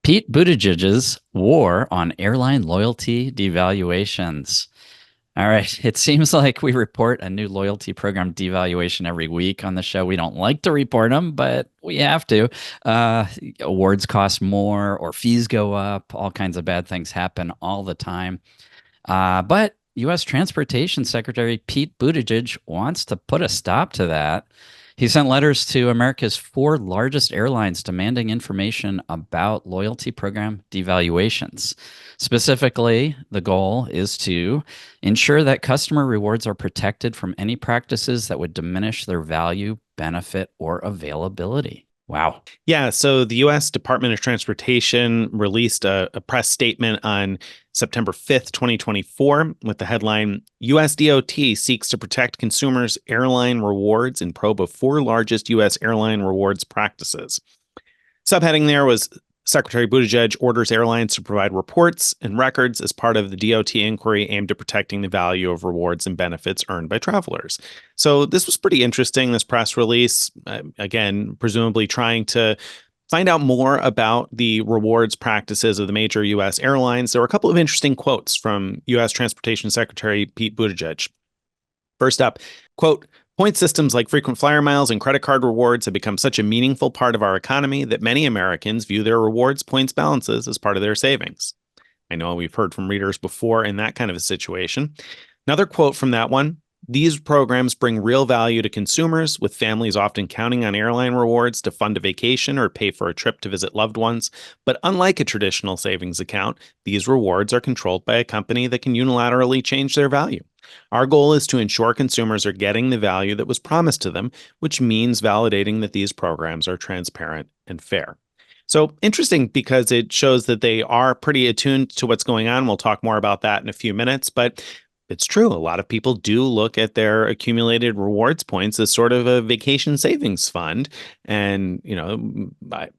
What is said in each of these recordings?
Pete Buttigieg's war on airline loyalty devaluations. All right. It seems like we report a new loyalty program devaluation every week on the show. We don't like to report them, but we have to. Awards cost more or fees go up. All kinds of bad things happen all the time. But U.S. Transportation Secretary Pete Buttigieg wants to put a stop to that. He sent letters to America's four largest airlines demanding information about loyalty program devaluations. Specifically, the goal is to ensure that customer rewards are protected from any practices that would diminish their value, benefit, or availability. Wow. Yeah, so the U.S. Department of Transportation released a press statement on September 5th, 2024, with the headline, U.S. DOT seeks to protect consumers' airline rewards in probe of four largest U.S. airline rewards practices. Subheading there was Secretary Buttigieg orders airlines to provide reports and records as part of the DOT inquiry aimed at protecting the value of rewards and benefits earned by travelers. So this was pretty interesting, this press release, again, presumably trying to find out more about the rewards practices of the major U.S. airlines. There were a couple of interesting quotes from U.S. Transportation Secretary Pete Buttigieg. First up, quote, point systems like frequent flyer miles and credit card rewards have become such a meaningful part of our economy that many Americans view their rewards points balances as part of their savings. I know we've heard from readers before in that kind of a situation. Another quote from that one, these programs bring real value to consumers, with families often counting on airline rewards to fund a vacation or pay for a trip to visit loved ones. But unlike a traditional savings account, these rewards are controlled by a company that can unilaterally change their value. Our goal is to ensure consumers are getting the value that was promised to them, which means validating that these programs are transparent and fair. So interesting because it shows that they are pretty attuned to what's going on. We'll talk more about that in a few minutes, but it's true. A lot of people do look at their accumulated rewards points as sort of a vacation savings fund and,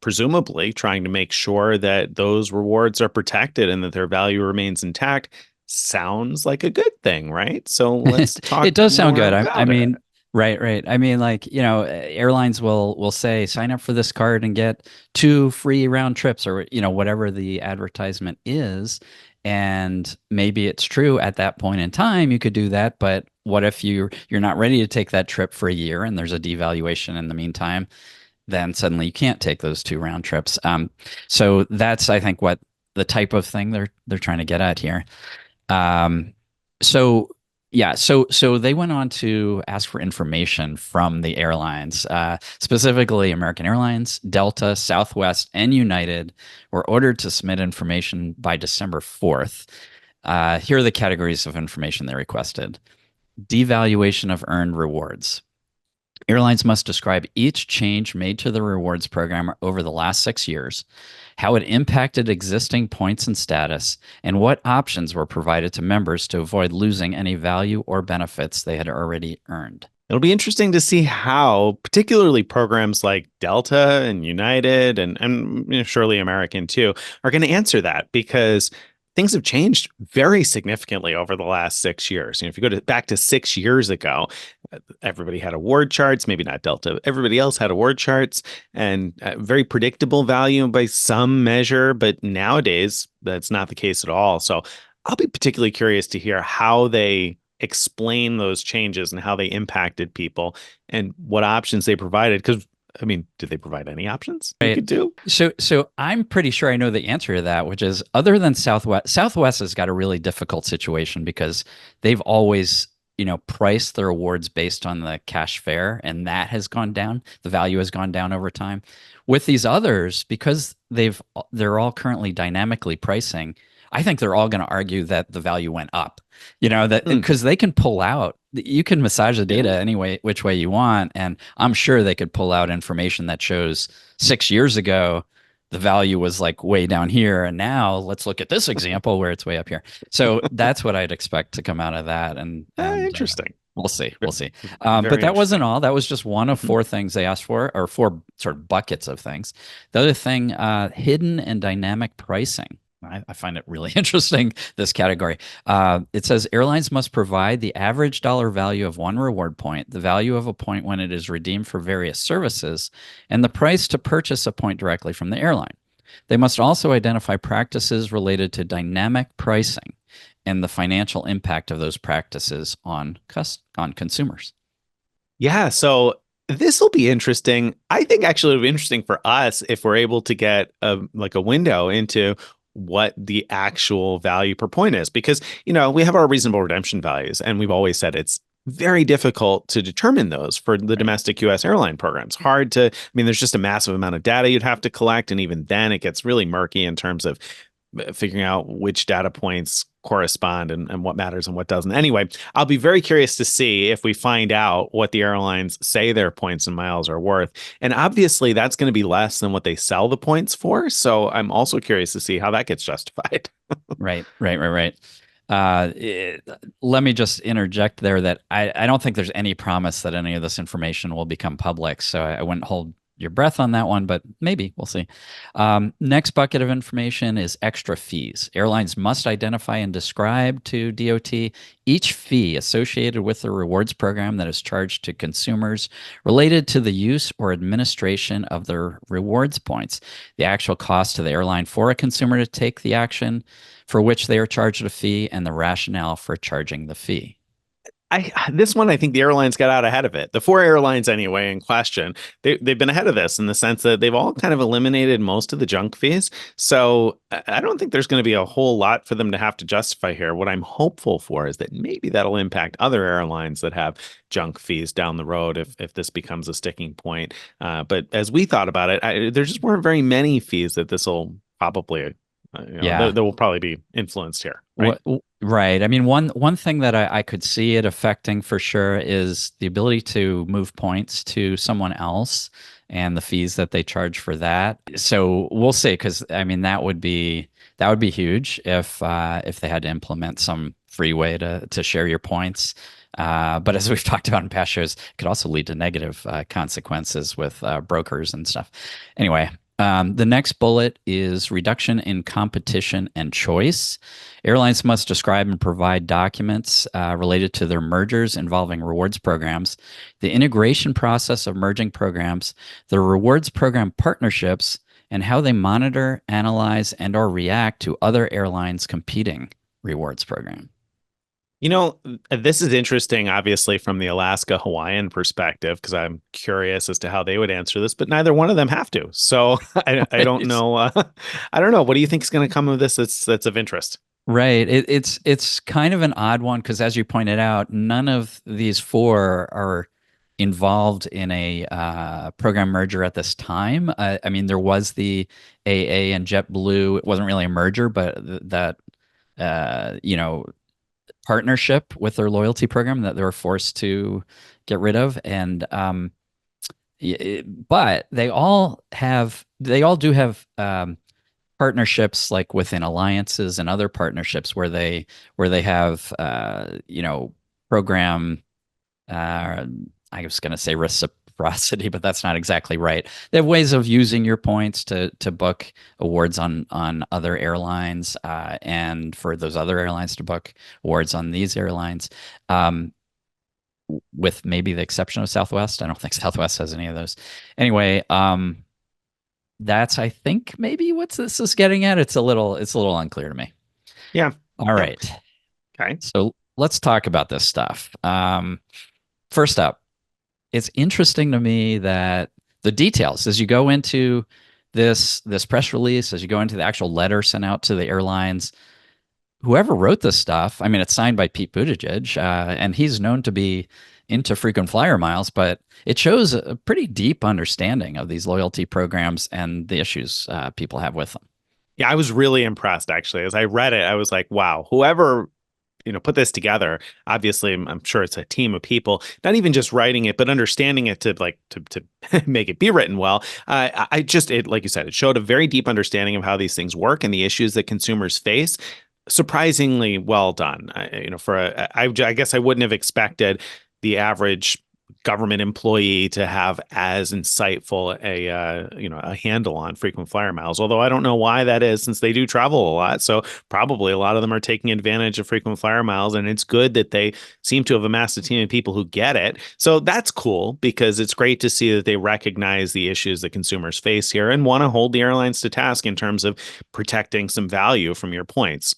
presumably trying to make sure that those rewards are protected and that their value remains intact. Sounds like a good thing, right? So let's talk. It does sound good. I mean, right. I mean, airlines will say, sign up for this card and get 2 free round trips, or whatever the advertisement is. And maybe it's true at that point in time, you could do that. But what if you're not ready to take that trip for a year and there's a devaluation in the meantime? Then suddenly you can't take those 2 round trips. So that's, I think, what the type of thing they're trying to get at here. So they went on to ask for information from the airlines, specifically American Airlines, Delta, Southwest, and United were ordered to submit information by December 4th. Here are the categories of information they requested. Devaluation of earned rewards. Airlines must describe each change made to the rewards program over the last 6 years, how it impacted existing points and status, and what options were provided to members to avoid losing any value or benefits they had already earned. It'll be interesting to see how, particularly programs like Delta and United and surely American too, are going to answer that, because things have changed very significantly over the last 6 years. If you go back to 6 years ago, everybody had award charts, maybe not Delta. Everybody else had award charts and very predictable value by some measure. But nowadays, that's not the case at all. So I'll be particularly curious to hear how they explain those changes and how they impacted people and what options they provided. Because did they provide any options they could do? So I'm pretty sure I know the answer to that, which is, other than Southwest has got a really difficult situation because they've always, priced their awards based on the cash fare, and that has gone down. The value has gone down over time. With these others, because they're all currently dynamically pricing, I think they're all going to argue that the value went up, that because they can pull out, you can massage the data any way, which way you want. And I'm sure they could pull out information that shows 6 years ago, the value was like way down here. And now let's look at this example where it's way up here. So that's what I'd expect to come out of that. And interesting. We'll see. But that wasn't all. That was just one of 4 things they asked for, or 4 sort of buckets of things. The other thing, hidden and dynamic pricing. I find it really interesting, this category. It says airlines must provide the average dollar value of one reward point, the value of a point when it is redeemed for various services, and the price to purchase a point directly from the airline. They must also identify practices related to dynamic pricing and the financial impact of those practices on consumers. Yeah, so this will be interesting. I think actually it'll be interesting for us if we're able to get a window into what the actual value per point is, because we have our reasonable redemption values, and we've always said it's very difficult to determine those for the Right. domestic US airline programs. Hard to, I mean, there's just a massive amount of data you'd have to collect, and even then it gets really murky in terms of figuring out which data points correspond and what matters and what doesn't. Anyway, I'll be very curious to see if we find out what the airlines say their points and miles are worth. And obviously, that's going to be less than what they sell the points for. So I'm also curious to see how that gets justified. Right, right, right, right. Let me just interject there that I don't think there's any promise that any of this information will become public. So I wouldn't hold your breath on that one, but maybe we'll see. Next bucket of information is extra fees. Airlines must identify and describe to DOT each fee associated with the rewards program that is charged to consumers related to the use or administration of their rewards points, the actual cost to the airline for a consumer to take the action for which they are charged a fee, and the rationale for charging the fee. This one, I think the airlines got out ahead of it. The four airlines, anyway, in question, they've been ahead of this in the sense that they've all kind of eliminated most of the junk fees. So I don't think there's going to be a whole lot for them to have to justify here. What I'm hopeful for is that maybe that'll impact other airlines that have junk fees down the road if this becomes a sticking point. But as we thought about it, there just weren't very many fees that this will probably, Yeah. that will probably be influenced here, right? Right. I mean, one thing that I could see it affecting for sure is the ability to move points to someone else and the fees that they charge for that. So we'll see, because I mean that would be huge if they had to implement some free way to share your points. But as we've talked about in past shows, it could also lead to negative consequences with brokers and stuff. Anyway, the next bullet is reduction in competition and choice. Airlines must describe and provide documents related to their mergers involving rewards programs, the integration process of merging programs, the rewards program partnerships, and how they monitor, analyze, and/or react to other airlines competing rewards program. This is interesting, obviously, from the Alaska Hawaiian perspective, because I'm curious as to how they would answer this, but neither one of them have to. So I don't know. I don't know. What do you think is going to come of this that's of interest? Right. It's kind of an odd one because, as you pointed out, none of these four are involved in a program merger at this time. I mean, there was the AA and JetBlue. It wasn't really a merger, but that partnership with their loyalty program that they were forced to get rid of, and but they all do have partnerships like within alliances and other partnerships where they have program I was going to say reciprocity, but that's not exactly right. They have ways of using your points to book awards on other airlines, and for those other airlines to book awards on these airlines. With maybe the exception of Southwest. I don't think Southwest has any of those. Anyway, that's I think maybe what this is getting at. It's a little unclear to me. Yeah. All Yeah. right. Okay. So let's talk about this stuff. First up, it's interesting to me that the details as you go into this press release, as you go into the actual letter sent out to the airlines, whoever wrote this stuff, I mean, it's signed by Pete Buttigieg, and he's known to be into frequent flyer miles, but it shows a pretty deep understanding of these loyalty programs and the issues people have with them. Yeah, I was really impressed actually. As I read it, I was like, wow, whoever put this together. Obviously, I'm sure it's a team of people, not even just writing it, but understanding it to make it be written well. I just it like you said, it showed a very deep understanding of how these things work and the issues that consumers face. Surprisingly well done. I guess I wouldn't have expected the average government employee to have as insightful a handle on frequent flyer miles. Although I don't know why that is, since they do travel a lot. So probably a lot of them are taking advantage of frequent flyer miles, and it's good that they seem to have amassed a team of people who get it. So that's cool because it's great to see that they recognize the issues that consumers face here and want to hold the airlines to task in terms of protecting some value from your points.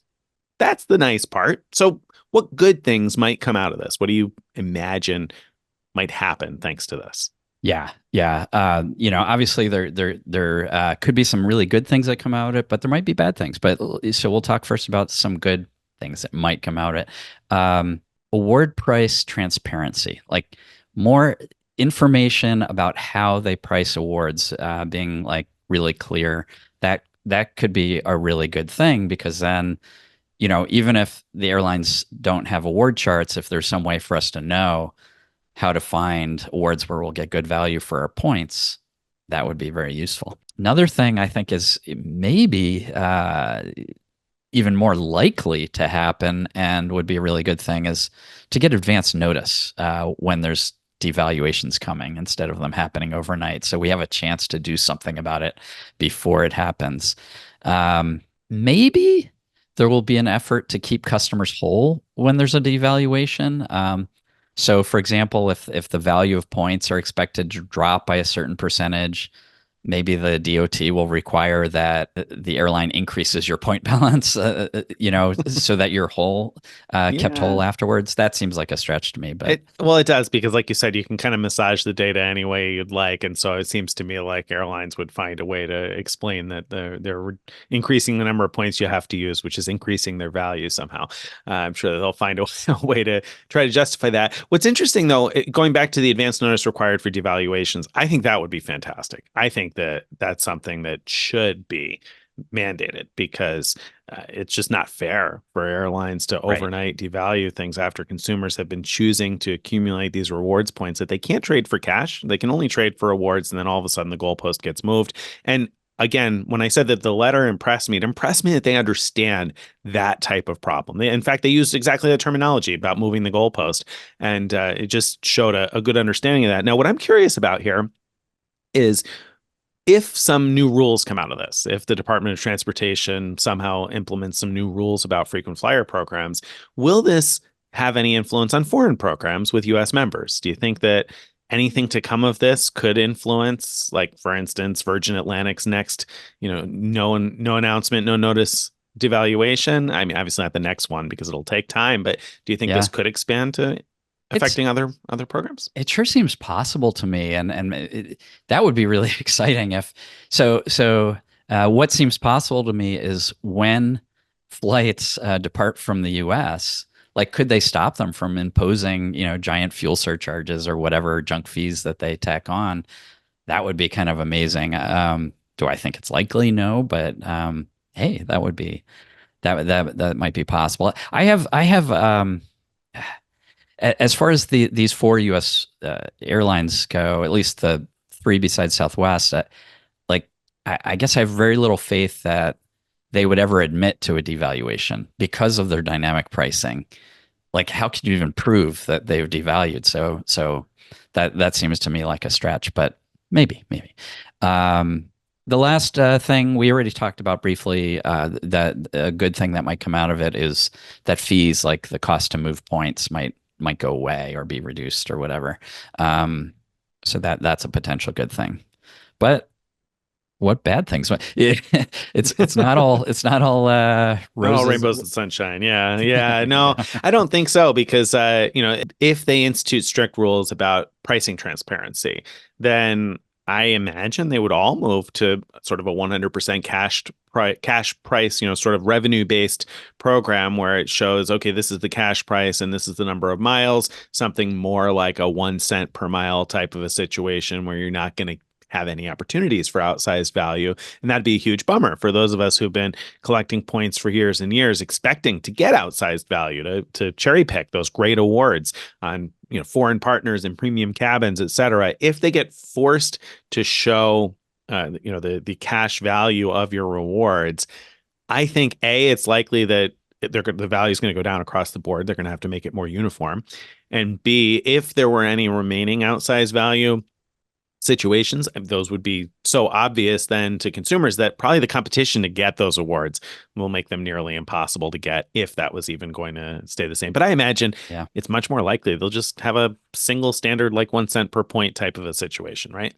That's the nice part. So what good things might come out of this? What do you imagine might happen thanks to this? Yeah, yeah. Obviously there could be some really good things that come out of it, but there might be bad things. But so we'll talk first about some good things that might come out of it. Award price transparency, like more information about how they price awards, being like really clear. That could be a really good thing because then, even if the airlines don't have award charts, if there's some way for us to know how to find awards where we'll get good value for our points, that would be very useful. Another thing I think is maybe even more likely to happen and would be a really good thing is to get advance notice when there's devaluations coming instead of them happening overnight. So we have a chance to do something about it before it happens. Maybe there will be an effort to keep customers whole when there's a devaluation. So, for example, if the value of points are expected to drop by a certain percentage, maybe the DOT will require that the airline increases your point balance, so that you're whole, kept Yeah. whole afterwards. That seems like a stretch to me, but Well, it does because, like you said, you can kind of massage the data any way you'd like, and so it seems to me like airlines would find a way to explain that they're increasing the number of points you have to use, which is increasing their value somehow. I'm sure that they'll find a way to try to justify that. What's interesting, though, going back to the advance notice required for devaluations, I think that would be fantastic. I think that that's something that should be mandated because it's just not fair for airlines to right. overnight devalue things after consumers have been choosing to accumulate these rewards points that they can't trade for cash. They can only trade for awards, and then all of a sudden the goalpost gets moved. And again, when I said that the letter impressed me, it impressed me that they understand that type of problem. In fact, they used exactly the terminology about moving the goalpost, and it just showed a good understanding of that. Now, what I'm curious about here is if some new rules come out of this, if the Department of Transportation somehow implements some new rules about frequent flyer programs, will this have any influence on foreign programs with US members? Do you think that anything to come of this could influence, like, for instance, Virgin Atlantic's next, no announcement, no notice devaluation? I mean, obviously not the next one because it'll take time, but do you think this Yeah, could expand to it's affecting other programs? it sure seems possible to me, and that would be really exciting if so. So, what seems possible to me is when flights depart from the U.S., like could they stop them from imposing, giant fuel surcharges or whatever junk fees that they tack on? That would be kind of amazing. Do I think it's likely? No, but hey, that might be possible. I have as far as these four U.S. Airlines go, at least the three besides Southwest, like I guess I have very little faith that they would ever admit to a devaluation because of their dynamic pricing. Like, how can you even prove that they've devalued? So that seems to me like a stretch, but maybe. Um, the last thing we already talked about briefly, that a good thing that might come out of it is that fees, like the cost to move points, might go away or be reduced or whatever. Um, so that's a potential good thing. But what bad things? It's not all Not all roses. rainbows and sunshine. Yeah. Yeah. No, I don't think so because, if they institute strict rules about pricing transparency, then I imagine they would all move to sort of a 100% cash price, sort of revenue based program where it shows, okay, this is the cash price and this is the number of miles, something more like a 1 cent per mile type of a situation where you're not going to have any opportunities for outsized value. And that'd be a huge bummer for those of us who've been collecting points for years and years, expecting to get outsized value, to cherry pick those great awards on foreign partners and premium cabins, et cetera. If they get forced to show the cash value of your rewards, I think it's likely that the value is going to go down across the board. They're going to have to make it more uniform. And B, if there were any remaining outsized value situations, those would be so obvious then to consumers that probably the competition to get those awards will make them nearly impossible to get if that was even going to stay the same. But I imagine Yeah. it's much more likely they'll just have a single standard, like 1 cent per point type of a situation, right?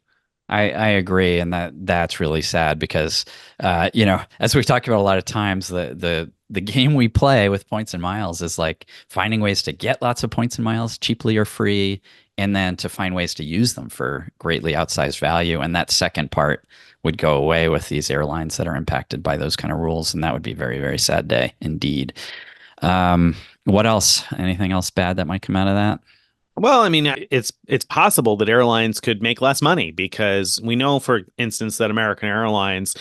I agree, and that's really sad because as we've talked about a lot of times, the game we play with points and miles is like finding ways to get lots of points and miles cheaply or free, and then to find ways to use them for greatly outsized value. And that second part would go away with these airlines that are impacted by those kind of rules, and that would be a very, very sad day indeed. What else? Anything else bad that might come out of that? Well, I mean, it's possible that airlines could make less money because we know, for instance, that American Airlines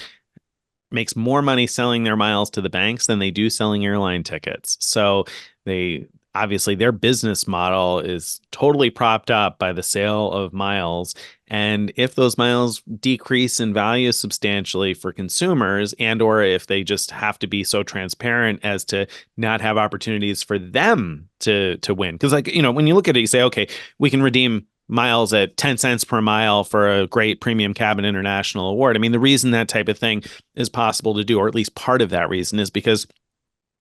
makes more money selling their miles to the banks than they do selling airline tickets. So they obviously their business model is totally propped up by the sale of miles. And if those miles decrease in value substantially for consumers, and or if they just have to be so transparent as to not have opportunities for them to win. Because, like, when you look at it, you say, okay, we can redeem miles at 10 cents per mile for a great premium cabin international award. I mean, the reason that type of thing is possible to do, or at least part of that reason, is because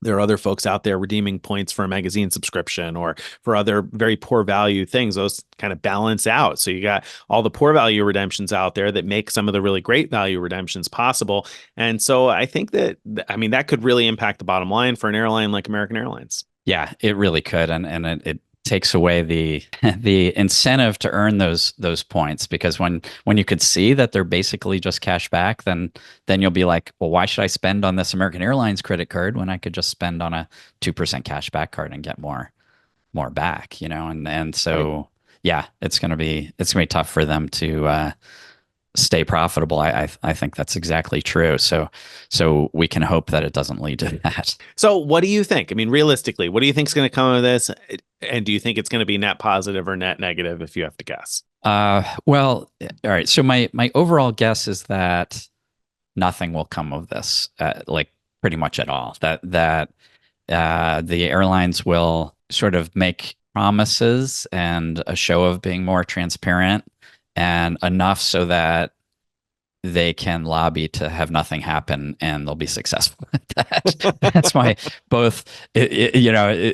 there are other folks out there redeeming points for a magazine subscription or for other very poor value things. Those kind of balance out. So you got all the poor value redemptions out there that make some of the really great value redemptions possible. And so I think that, I mean, that could really impact the bottom line for an airline like American Airlines. Yeah, it really could, and it takes away the the incentive to earn those points, because when you could see that they're basically just cash back, then you'll be like, well, why should I spend on this American Airlines credit card when I could just spend on a 2% cash back card and get more back, and Right. so yeah, it's gonna be tough for them to stay profitable. I think that's exactly true. So we can hope that it doesn't lead to that. So what do you think? I mean, realistically, what do you think is going to come of this? And do you think it's going to be net positive or net negative if you have to guess? Well, all right. So my overall guess is that nothing will come of this, like pretty much at all. That the airlines will sort of make promises and a show of being more transparent, and enough so that they can lobby to have nothing happen, and they'll be successful at that. That's my both. It's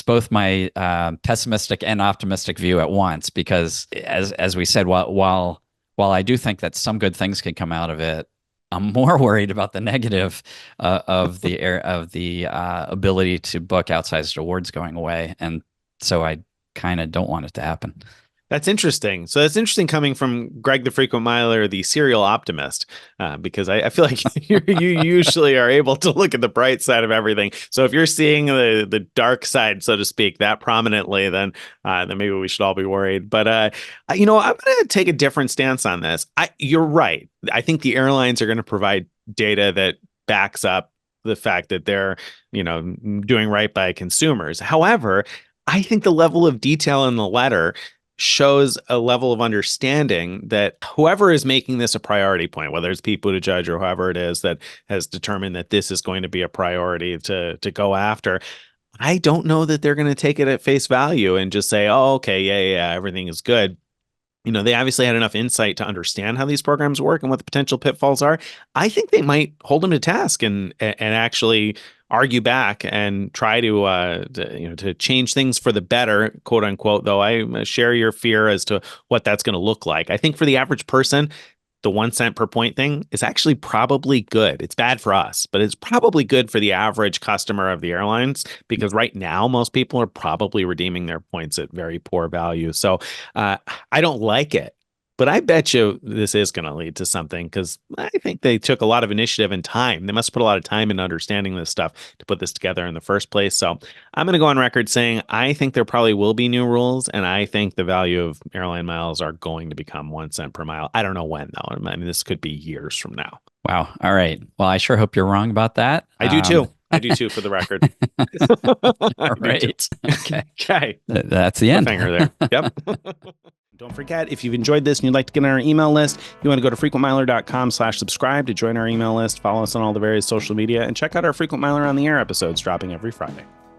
both my pessimistic and optimistic view at once, because as we said, while I do think that some good things can come out of it, I'm more worried about the negative of the ability to book outsized awards going away, and so I kind of don't want it to happen. That's interesting. So that's interesting coming from Greg the Frequent Miler, the serial optimist, because I feel like you usually are able to look at the bright side of everything. So if you're seeing the dark side, so to speak, that prominently, then maybe we should all be worried. But I'm going to take a different stance on this. You're right. I think the airlines are going to provide data that backs up the fact that they're doing right by consumers. However, I think the level of detail in the letter shows a level of understanding that whoever is making this a priority point, whether it's Pete Buttigieg or whoever it is that has determined that this is going to be a priority to go after, I don't know that they're going to take it at face value and just say, oh, okay, yeah, everything is good. They obviously had enough insight to understand how these programs work and what the potential pitfalls are. I think they might hold them to task and actually argue back and try to change things for the better, quote unquote. Though I share your fear as to what that's going to look like. I think for the average person, the 1 cent per point thing is actually probably good. It's bad for us, but it's probably good for the average customer of the airlines, because right now most people are probably redeeming their points at very poor value. So I don't like it, but I bet you this is going to lead to something, because I think they took a lot of initiative and time. They must put a lot of time into understanding this stuff to put this together in the first place. So I'm going to go on record saying I think there probably will be new rules, and I think the value of airline miles are going to become 1 cent per mile. I don't know when, though. I mean, this could be years from now. Wow. All right. Well, I sure hope you're wrong about that. I do too. I do too, for the record. All I do too. right. Okay. Okay. That's the end. Cliffhanger there. Yep. Don't forget, if you've enjoyed this and you'd like to get on our email list, you want to go to frequentmiler.com/subscribe to join our email list, follow us on all the various social media, and check out our Frequent Miler on the Air episodes dropping every Friday.